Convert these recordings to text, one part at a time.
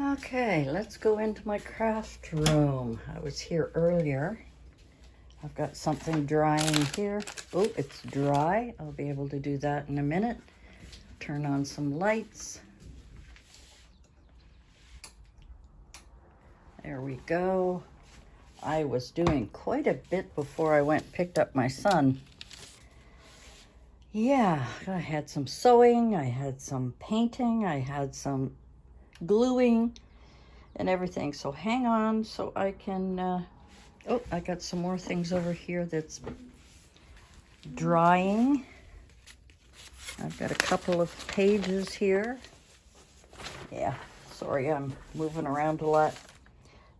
Okay, let's go into my craft room. I was here earlier. I've got something drying here. Oh, it's dry. I'll be able to do that in a minute. Turn on some lights. There we go. I was doing quite a bit before I went and picked up my son. Yeah, I had some sewing, I had some painting, I had some gluing and everything. So hang on so I can, oh, I got some more things over here that's drying. I've got a couple of pages here. Yeah, sorry, I'm moving around a lot.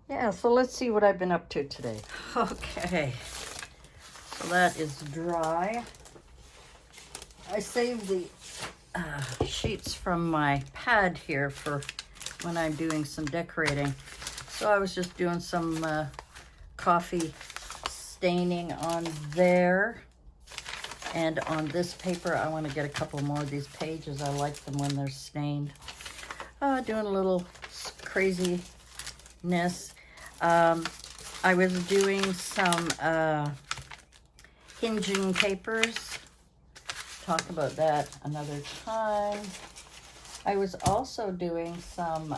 Yeah, so let's see what I've been up to today. Okay, so that is dry. I saved the sheets from my pad here for when I'm doing some decorating. So I was just doing some coffee staining on there. And on this paper, I want to get a couple more of these pages. I like them when they're stained. Doing a little craziness. I was doing some hinging papers. Talk about that another time. I was also doing some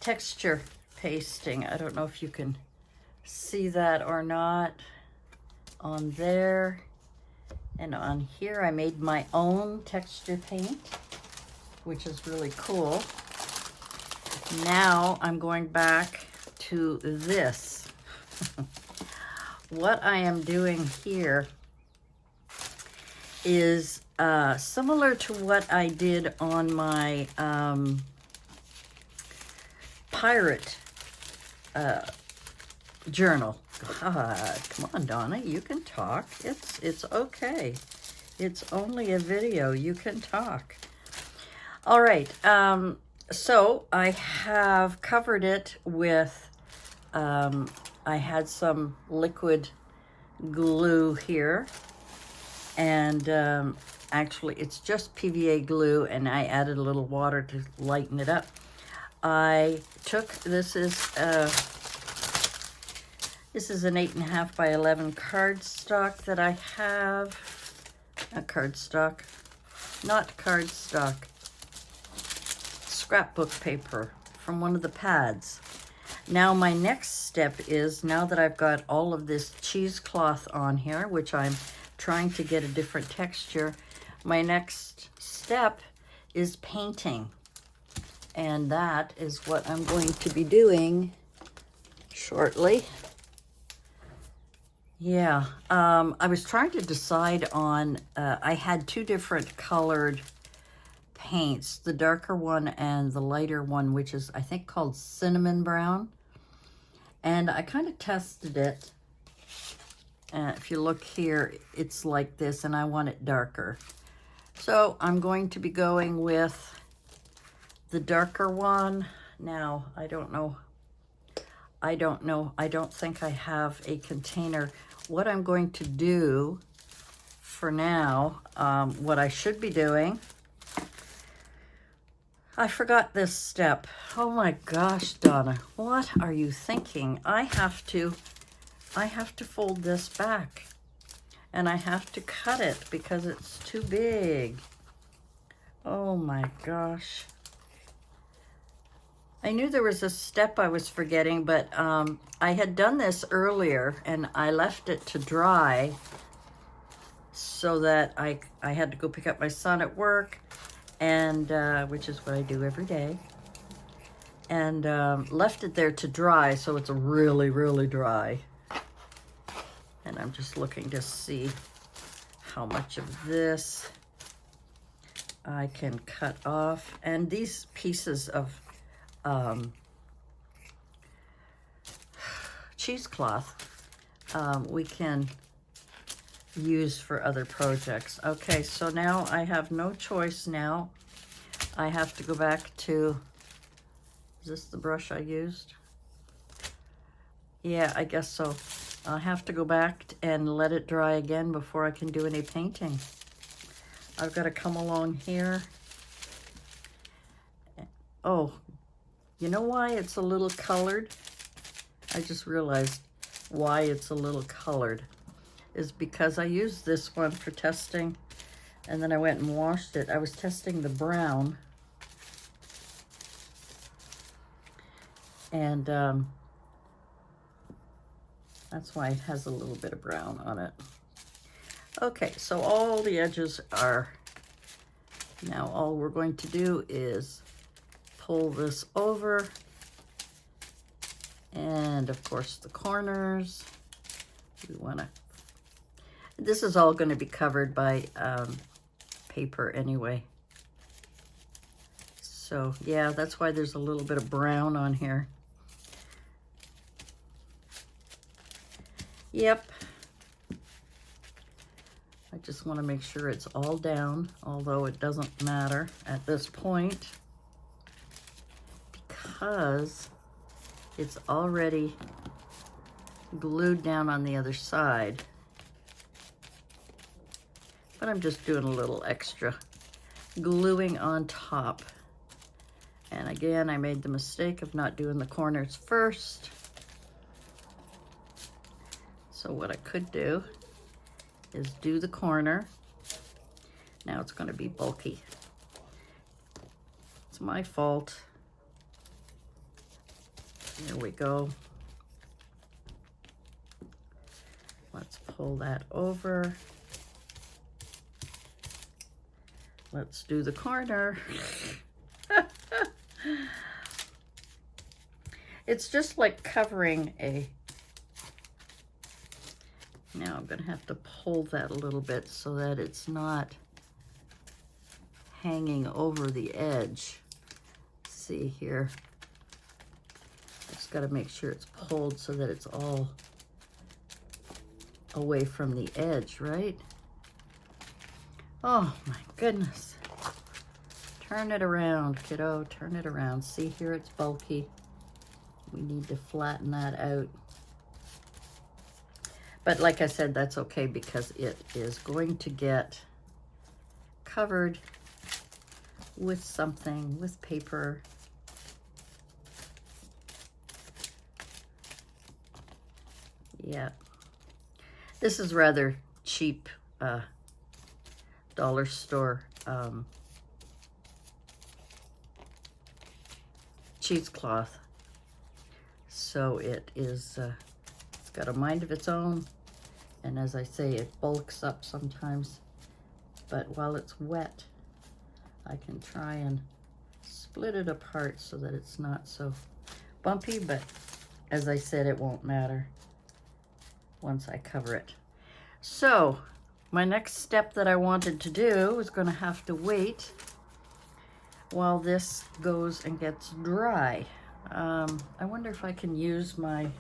texture pasting. I don't know if you can see that or not. On there and on here, I made my own texture paint, which is really cool. Now I'm going back to this. What I am doing here is similar to what I did on my pirate journal. God, come on, Donna, you can talk. It's okay. It's only a video. You can talk. All right. So I have covered it with, I had some liquid glue here. And actually, it's just PVA glue, and I added a little water to lighten it up. I took, this is an 8.5 by 11 cardstock that I have. Not cardstock. Scrapbook paper from one of the pads. Now my next step is, now that I've got all of this cheesecloth on here, which I'm trying to get a different texture, my next step is painting. And that is what I'm going to be doing shortly. Yeah, I was trying to decide on, I had two different colored paints, the darker one and the lighter one, which is, I think, called cinnamon brown. And I kind of tested it. If you look here, it's like this, and I want it darker. So I'm going to be going with the darker one. Now, I don't know. I don't think I have a container. What I'm going to do for now, what I should be doing, I forgot this step. Oh my gosh, Donna, what are you thinking? I have to fold this back, and I have to cut it because it's too big. Oh my gosh. I knew there was a step I was forgetting, but I had done this earlier, and I left it to dry so that I had to go pick up my son at work, and which is what I do every day, and left it there to dry, so it's really, really dry. And I'm just looking to see how much of this I can cut off. And these pieces of cheesecloth we can use for other projects. Okay, so now I have no choice now. I have to go back to, is this the brush I used? Yeah, I guess so. I'll have to go back and let it dry again before I can do any painting. I've got to come along here Oh, you know why it's a little colored? I just realized why it's a little colored is because I used this one for testing and then I went and washed it. I was testing the brown and that's why it has a little bit of brown on it. Okay, so all the edges are, now all we're going to do is pull this over, and of course the corners, we wanna, this is all gonna be covered by paper anyway. So yeah, that's why there's a little bit of brown on here. Yep. I just want to make sure it's all down, although it doesn't matter at this point because it's already glued down on the other side. But I'm just doing a little extra gluing on top. And again, I made the mistake of not doing the corners first. So what I could do is do the corner. Now it's going to be bulky. It's my fault. There we go. Let's pull that over. Let's do the corner. It's just like covering a, now I'm gonna have to pull that a little bit so that it's not hanging over the edge. See here, just gotta make sure it's pulled so that it's all away from the edge, right? Oh my goodness. Turn it around, kiddo, turn it around. See here, it's bulky. We need to flatten that out. But like I said, that's okay because it is going to get covered with something, with paper. Yeah. This is rather cheap dollar store cheesecloth. So it is, it's got a mind of its own. And as I say, it bulks up sometimes. But while it's wet, I can try and split it apart so that it's not so bumpy. But as I said, it won't matter once I cover it. So my next step that I wanted to do is going to have to wait while this goes and gets dry. I wonder if I can use my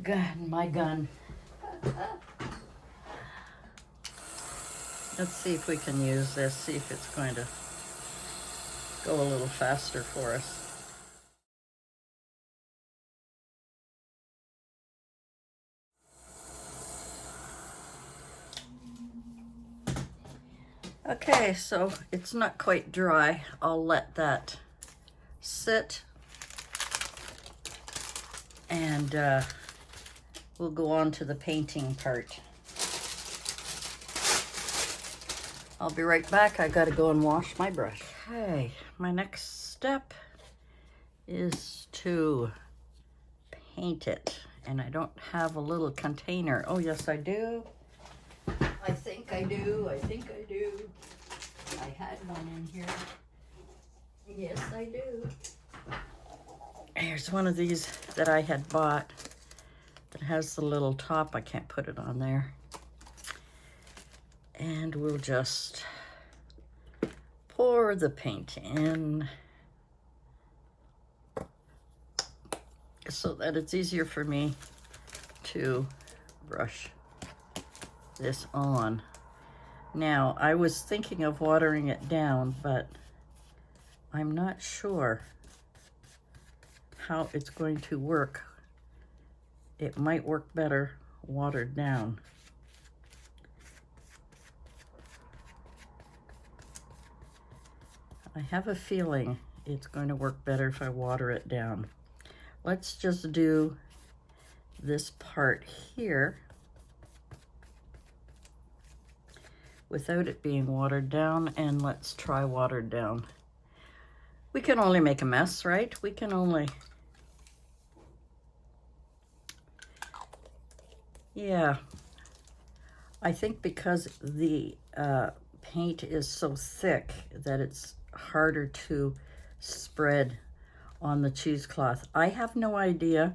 gun. Let's see if we can use this, see if it's going to go a little faster for us. Okay, so it's not quite dry. I'll let that sit and we'll go on to the painting part. I'll be right back. I gotta go and wash my brush. Okay, my next step is to paint it. And I don't have a little container. Oh, yes, I do. I think I do. I think I do. I had one in here. Yes, I do. Here's one of these that I had bought that has the little top. I can't put it on there. And we'll just pour the paint in so that it's easier for me to brush this on. Now, I was thinking of watering it down, but I'm not sure how it's going to work. It might work better watered down. I have a feeling it's going to work better if I water it down. Let's just do this part here without it being watered down, and let's try watered down. We can only make a mess, right? We can only... Yeah, I think because the paint is so thick that it's harder to spread on the cheesecloth. I have no idea.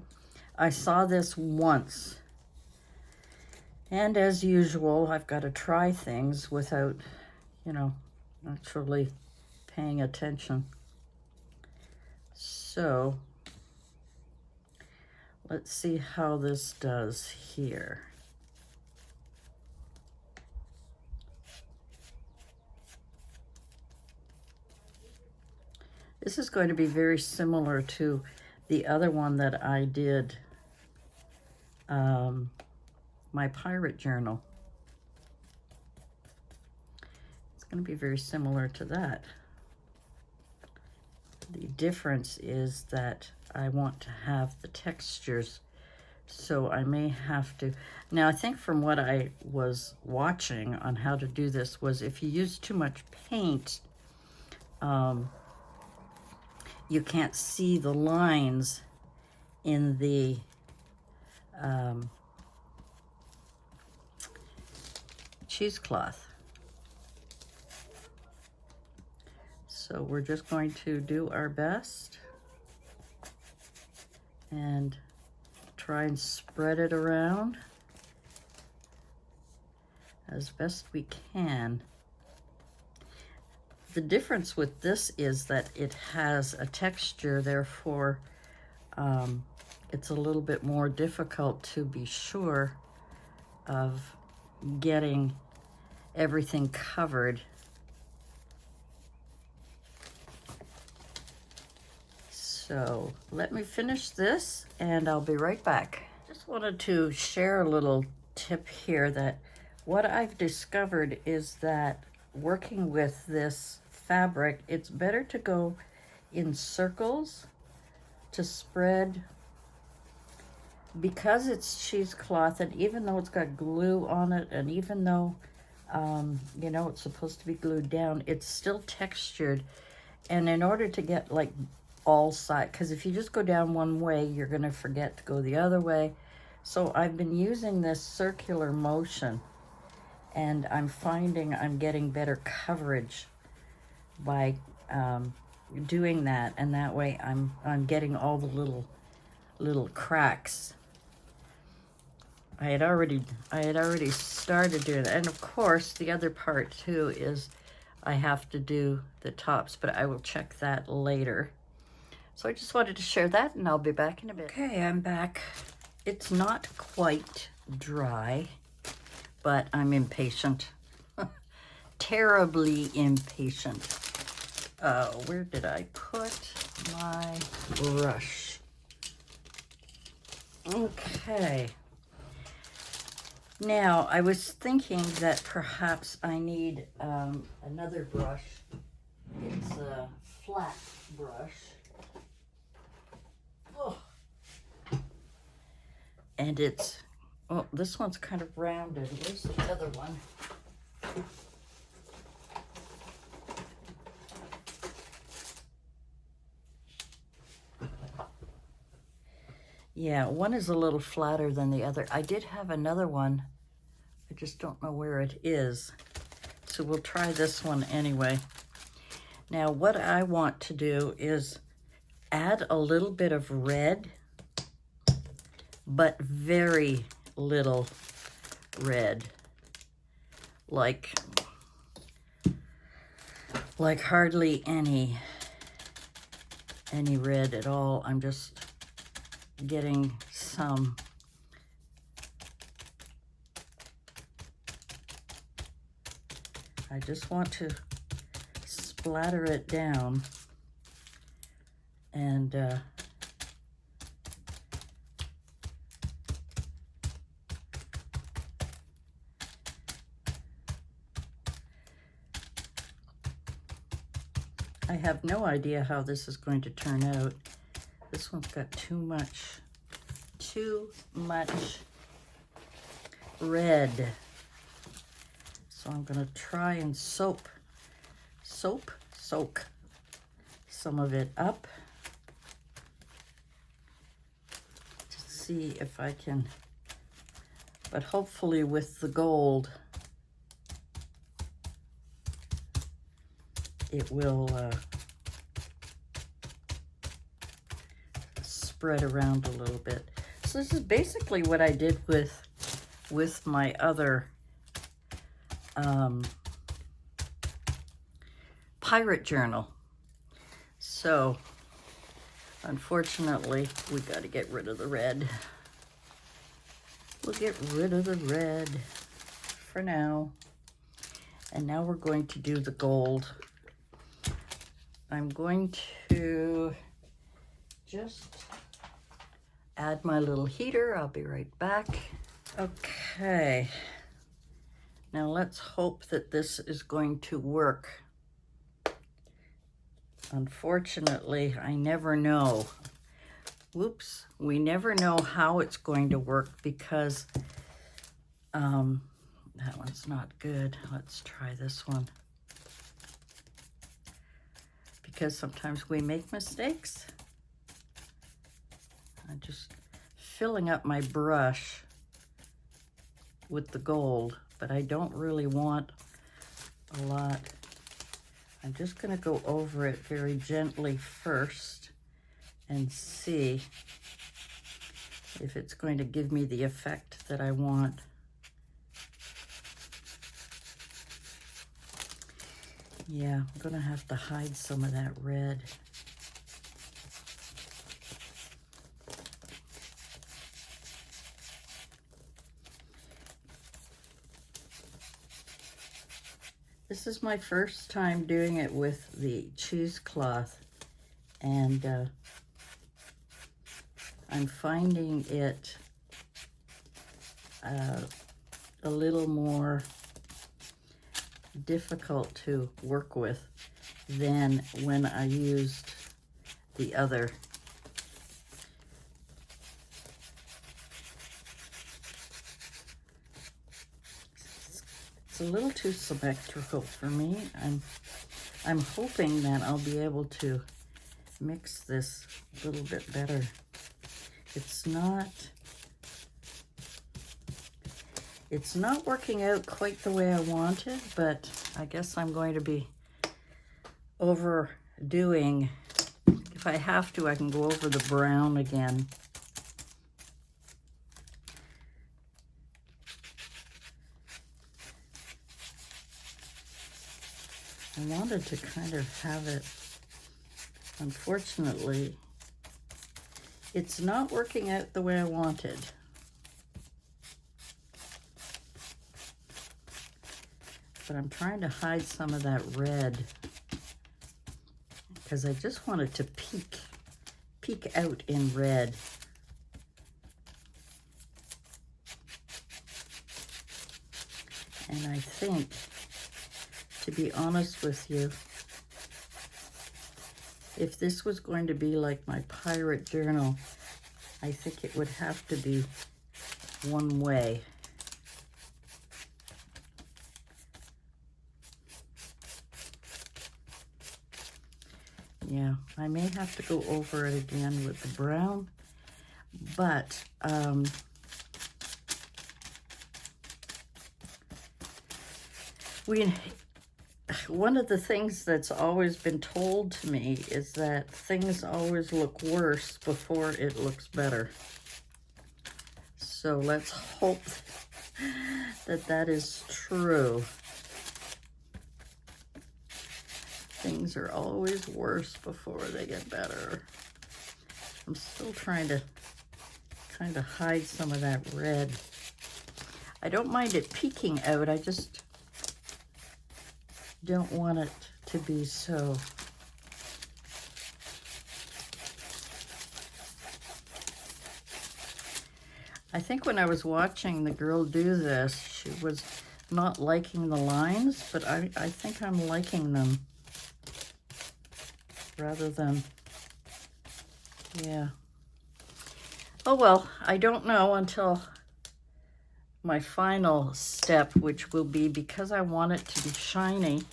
I saw this once, and as usual, I've got to try things without, you know, actually paying attention. So let's see how this does here. This is going to be very similar to the other one that I did, my pirate journal. It's going to be very similar to that. The difference is that I want to have the textures, so I may have to... Now, I think from what I was watching on how to do this was if you use too much paint, you can't see the lines in the cheesecloth. So we're just going to do our best and try and spread it around as best we can. The difference with this is that it has a texture, therefore it's a little bit more difficult to be sure of getting everything covered. So let me finish this and I'll be right back. Just wanted to share a little tip here that what I've discovered is that working with this fabric, it's better to go in circles to spread, because it's cheesecloth, and even though it's got glue on it, and even though you know, it's supposed to be glued down, it's still textured. And in order to get like all sides, because if you just go down one way, you're going to forget to go the other way. So I've been using this circular motion, and I'm finding I'm getting better coverage by doing that, and that way I'm getting all the little cracks. I had already started doing that, and of course the other part too is I have to do the tops, but I will check that later. So I just wanted to share that, and I'll be back in a bit. Okay, I'm back. It's not quite dry, but I'm impatient. Terribly impatient. Where did I put my brush? Okay. Now, I was thinking that perhaps I need another brush. It's a flat brush. Oh. And it's, oh, this one's kind of rounded. Where's the other one? Yeah, one is a little flatter than the other. I did have another one. I just don't know where it is. So we'll try this one anyway. Now, what I want to do is add a little bit of red, but very little red. Like hardly any red at all. I'm just getting some. I just want to splatter it down, and I have no idea how this is going to turn out. This one's got too much red. So I'm gonna try and soak some of it up to see if I can, but hopefully with the gold, it will spread around a little bit. So this is basically what I did with my other pirate journal. So unfortunately, we got to get rid of the red. We'll get rid of the red for now. And now we're going to do the gold. I'm going to just add my little heater. I'll be right back. Okay. Now let's hope that this is going to work. Unfortunately, I never know. Whoops, we never know how it's going to work because that one's not good. Let's try this one. Because sometimes we make mistakes. I'm just filling up my brush with the gold, but I don't really want a lot. I'm just going to go over it very gently first and see if it's going to give me the effect that I want. Yeah, I'm going to have to hide some of that red. This is my first time doing it with the cheesecloth, and I'm finding it a little more difficult to work with than when I used the other. It's a little too symmetrical for me. I'm hoping that I'll be able to mix this a little bit better. It's not working out quite the way I wanted, but I guess I'm going to be overdoing. If I have to, I can go over the brown again. I wanted to kind of have it, unfortunately, it's not working out the way I wanted. But I'm trying to hide some of that red because I just want it to peek out in red. And I think, to be honest with you, if this was going to be like my pirate journal, I think it would have to be one way. Yeah, I may have to go over it again with the brown, but one of the things that's always been told to me is that things always look worse before it looks better. So let's hope that that is true. Things are always worse before they get better. I'm still trying to kind of hide some of that red. I don't mind it peeking out, I just don't want it to be so. I think when I was watching the girl do this, she was not liking the lines, but I think I'm liking them. rather than, yeah. Oh well, I don't know until my final step, which will be, because I want it to be shiny,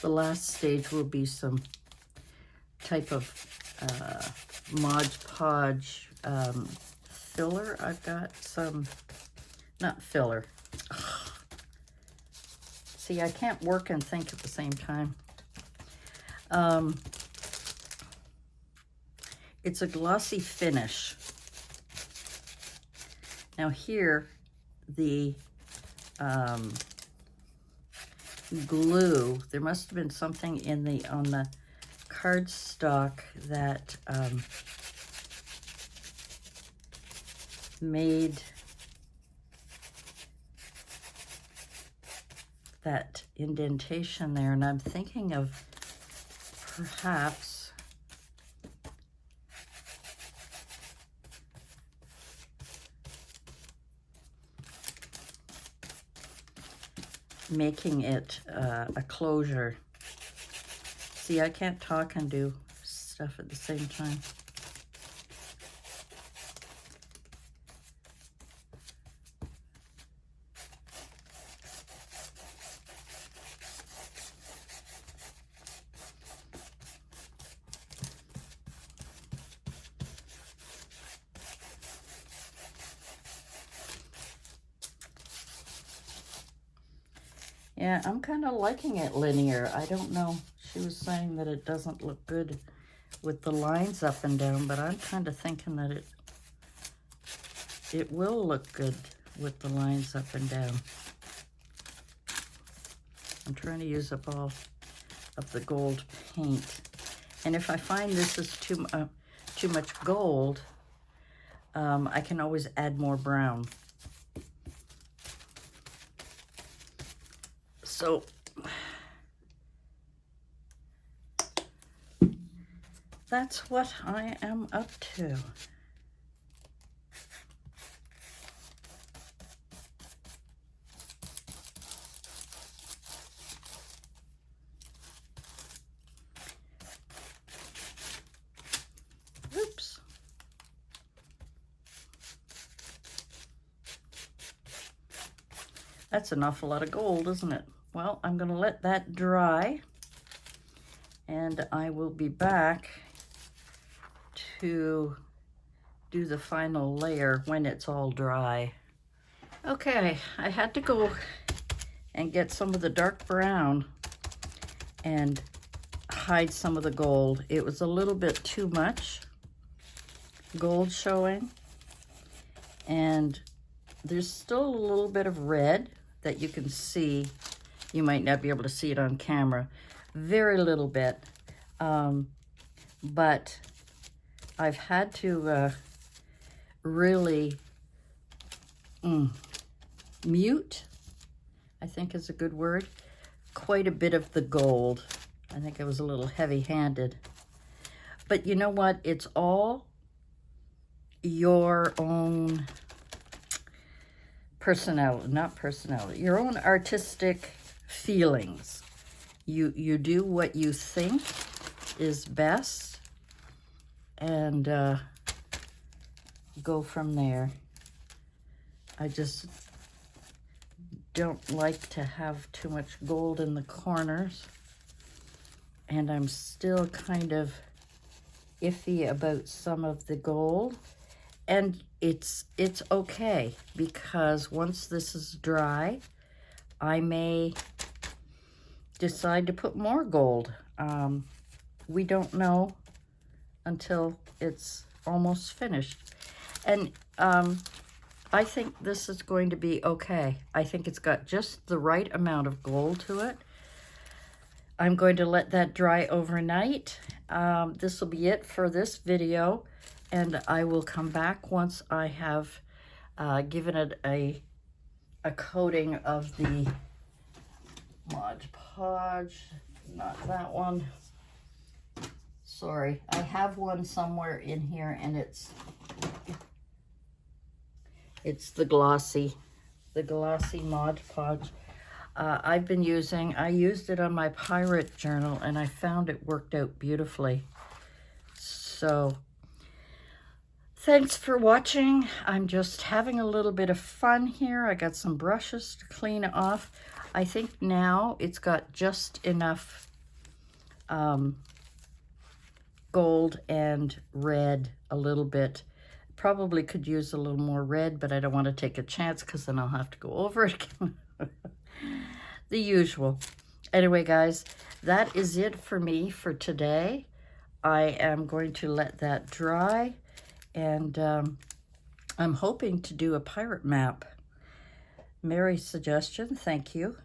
the last stage will be some type of Mod Podge filler. I've got some, not filler. See, I can't work and think at the same time. It's a glossy finish. Now here, the glue, there must have been something in the on the cardstock that made that indentation there, and I'm thinking of perhaps making it a closure. See, I can't talk and do stuff at the same time. Yeah, I'm kind of liking it linear. I don't know. She was saying that it doesn't look good with the lines up and down, but I'm kind of thinking that it will look good with the lines up and down. I'm trying to use up all of the gold paint. And if I find this is too much gold, I can always add more brown. So that's what I am up to. Oops. That's an awful lot of gold, isn't it? Well, I'm going to let that dry, and I will be back to do the final layer when it's all dry. Okay, I had to go and get some of the dark brown and hide some of the gold. It was a little bit too much gold showing, and there's still a little bit of red that you can see. You might not be able to see it on camera. Very little bit. But I've had to really mute, I think is a good word, quite a bit of the gold. I think I was a little heavy-handed. But you know what? It's all your own personality, not personality, your own artistic feelings. You do what you think is best, and go from there. I just don't like to have too much gold in the corners, and I'm still kind of iffy about some of the gold. And it's okay, because once this is dry, I may decide to put more gold. We don't know until it's almost finished. And I think this is going to be okay. I think it's got just the right amount of gold to it. I'm going to let that dry overnight. This will be it for this video, and I will come back once I have given it a coating of the Mod Podge, not that one, Sorry, I have one somewhere in here, and it's the glossy Mod Podge. I used it on my pirate journal, and I found it worked out beautifully. So thanks for watching. I'm just having a little bit of fun here. I got some brushes to clean off. I think now it's got just enough gold and red a little bit. Probably could use a little more red, but I don't want to take a chance because then I'll have to go over it again. The usual. Anyway, guys, that is it for me for today. I am going to let that dry, and I'm hoping to do a pirate map. Mary's suggestion, thank you.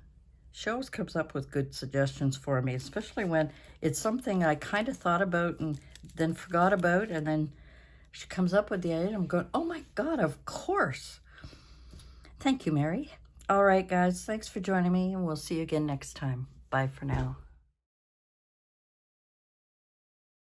She always comes up with good suggestions for me, especially when it's something I kind of thought about and then forgot about, and then she comes up with the idea. I'm going, oh my God, of course. Thank you, Mary. All right, guys, thanks for joining me, and we'll see you again next time. Bye for now.